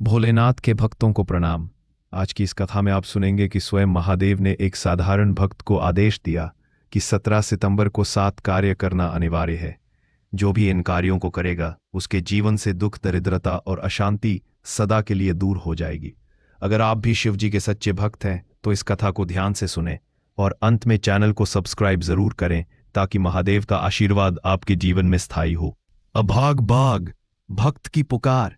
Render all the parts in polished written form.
भोलेनाथ के भक्तों को प्रणाम। आज की इस कथा में आप सुनेंगे कि स्वयं महादेव ने एक साधारण भक्त को आदेश दिया कि 17 सितंबर को 7 कार्य करना अनिवार्य है। जो भी इन कार्यों को करेगा उसके जीवन से दुख, दरिद्रता और अशांति सदा के लिए दूर हो जाएगी। अगर आप भी शिव जी के सच्चे भक्त हैं तो इस कथा को ध्यान से सुने और अंत में चैनल को सब्सक्राइब जरूर करें ताकि महादेव का आशीर्वाद आपके जीवन में स्थायी हो। अभाग बाग भक्त की पुकार।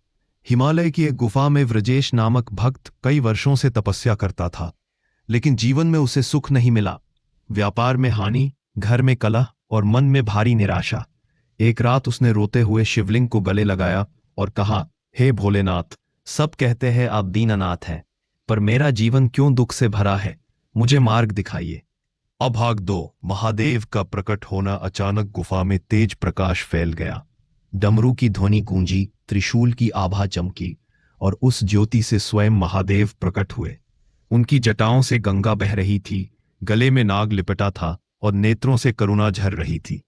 हिमालय की एक गुफा में व्रजेश नामक भक्त कई वर्षों से तपस्या करता था, लेकिन जीवन में उसे सुख नहीं मिला। व्यापार में हानि, घर में कलह और मन में भारी निराशा। एक रात उसने रोते हुए शिवलिंग को गले लगाया और कहा, हे भोलेनाथ, सब कहते हैं आप दीननाथ हैं, पर मेरा जीवन क्यों दुख से भरा है, मुझे मार्ग दिखाइए। अभाग 2 महादेव का प्रकट होना। अचानक गुफा में तेज प्रकाश फैल गया। डमरू की ध्वनि गूंजी, त्रिशूल की आभा चमकी और उस ज्योति से स्वयं महादेव प्रकट हुए। उनकी जटाओं से गंगा बह रही थी, गले में नाग लिपटा था और नेत्रों से करुणा झर रही थी।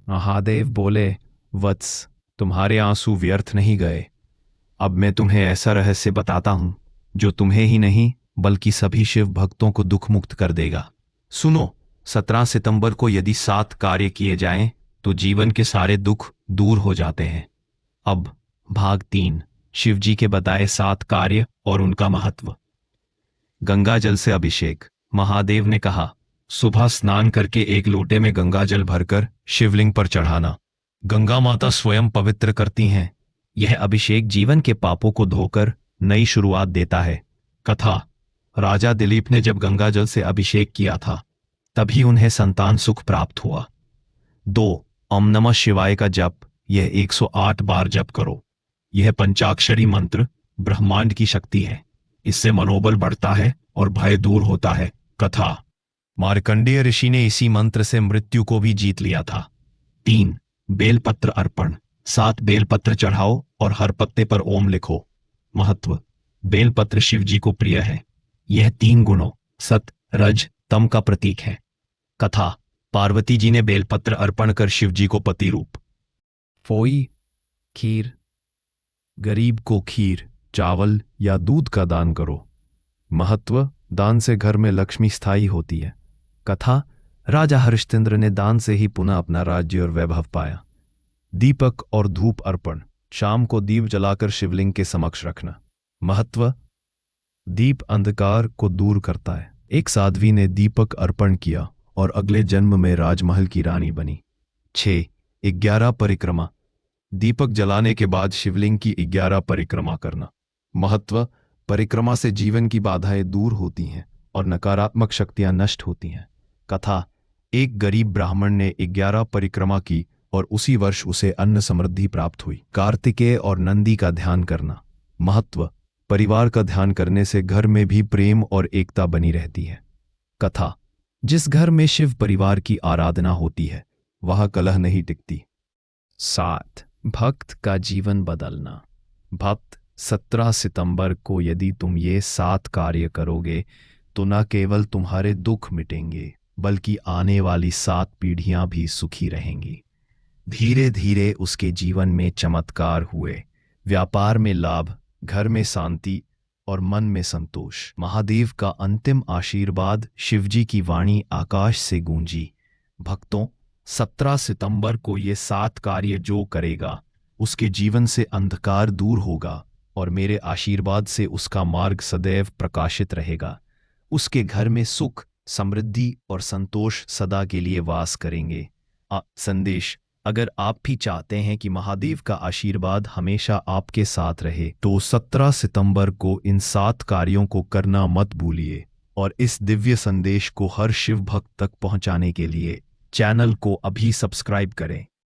महादेव बोले, वत्स, तुम्हारे आंसू व्यर्थ नहीं गए। अब मैं तुम्हें ऐसा रहस्य बताता हूं जो तुम्हें ही नहीं बल्कि सभी शिव भक्तों को दुख मुक्त कर देगा। सुनो, 17 सितंबर को यदि 7 कार्य किए जाएं तो जीवन के सारे दुख दूर हो जाते हैं। अब भाग 3 शिवजी के बताए 7 कार्य और उनका महत्व। गंगा जल से अभिषेक। महादेव ने कहा, सुबह स्नान करके एक लोटे में गंगा जल भरकर शिवलिंग पर चढ़ाना। गंगा माता स्वयं पवित्र करती हैं। यह अभिषेक जीवन के पापों को धोकर नई शुरुआत देता है। कथा। राजा दिलीप ने जब गंगा जल से अभिषेक किया था तभी उन्हें संतान सुख प्राप्त हुआ। 2 ओम नमः शिवाय का जप। यह 108 बार जप करो। यह पंचाक्षरी मंत्र ब्रह्मांड की शक्ति है। इससे मनोबल बढ़ता है और भय दूर होता है। कथा। मार्कंडेय ऋषि ने इसी मंत्र से मृत्यु को भी जीत लिया था। 3 बेलपत्र अर्पण। 7 बेलपत्र चढ़ाओ और हर पत्ते पर ओम लिखो। महत्व। बेलपत्र शिव जी को प्रिय है। यह 3 गुणों सत, रज, तम का प्रतीक है। कथा। पार्वती जी ने बेलपत्र अर्पण कर शिव जी को पति रूप। फोई खीर। गरीब को खीर, चावल या दूध का दान करो। महत्व। दान से घर में लक्ष्मी स्थायी होती है। कथा। राजा हरिश्चंद्र ने दान से ही पुनः अपना राज्य और वैभव पाया। दीपक और धूप अर्पण। शाम को दीप जलाकर शिवलिंग के समक्ष रखना। महत्व। दीप अंधकार को दूर करता है। एक साध्वी ने दीपक अर्पण किया और अगले जन्म में राजमहल की रानी बनी। 6 11 परिक्रमा। दीपक जलाने के बाद शिवलिंग की 11 परिक्रमा करना। महत्व। परिक्रमा से जीवन की बाधाएं दूर होती हैं और नकारात्मक शक्तियां नष्ट होती हैं। कथा। एक गरीब ब्राह्मण ने 11 परिक्रमा की और उसी वर्ष उसे अन्न समृद्धि प्राप्त हुई। कार्तिकेय और नंदी का ध्यान करना। महत्व। परिवार का ध्यान करने से घर में भी प्रेम और एकता बनी रहती है। कथा। जिस घर में शिव परिवार की आराधना होती है वहां कलह नहीं टिकती। 7 भक्त का जीवन बदलना। भक्त, 17 सितंबर को यदि तुम ये 7 कार्य करोगे तो न केवल तुम्हारे दुख मिटेंगे बल्कि आने वाली 7 पीढ़ियां भी सुखी रहेंगी। धीरे धीरे उसके जीवन में चमत्कार हुए। व्यापार में लाभ, घर में शांति और मन में संतोष। महादेव का अंतिम आशीर्वाद। शिवजी की वाणी आकाश से गूंजी, भक्तों, 17 सितंबर को ये 7 कार्य जो करेगा उसके जीवन से अंधकार दूर होगा और मेरे आशीर्वाद से उसका मार्ग सदैव प्रकाशित रहेगा। उसके घर में सुख, समृद्धि और संतोष सदा के लिए वास करेंगे। संदेश। अगर आप भी चाहते हैं कि महादेव का आशीर्वाद हमेशा आपके साथ रहे तो 17 सितंबर को इन 7 कार्यों को करना मत भूलिए और इस दिव्य संदेश को हर शिव भक्त तक पहुंचाने के लिए चैनल को अभी सब्सक्राइब करें।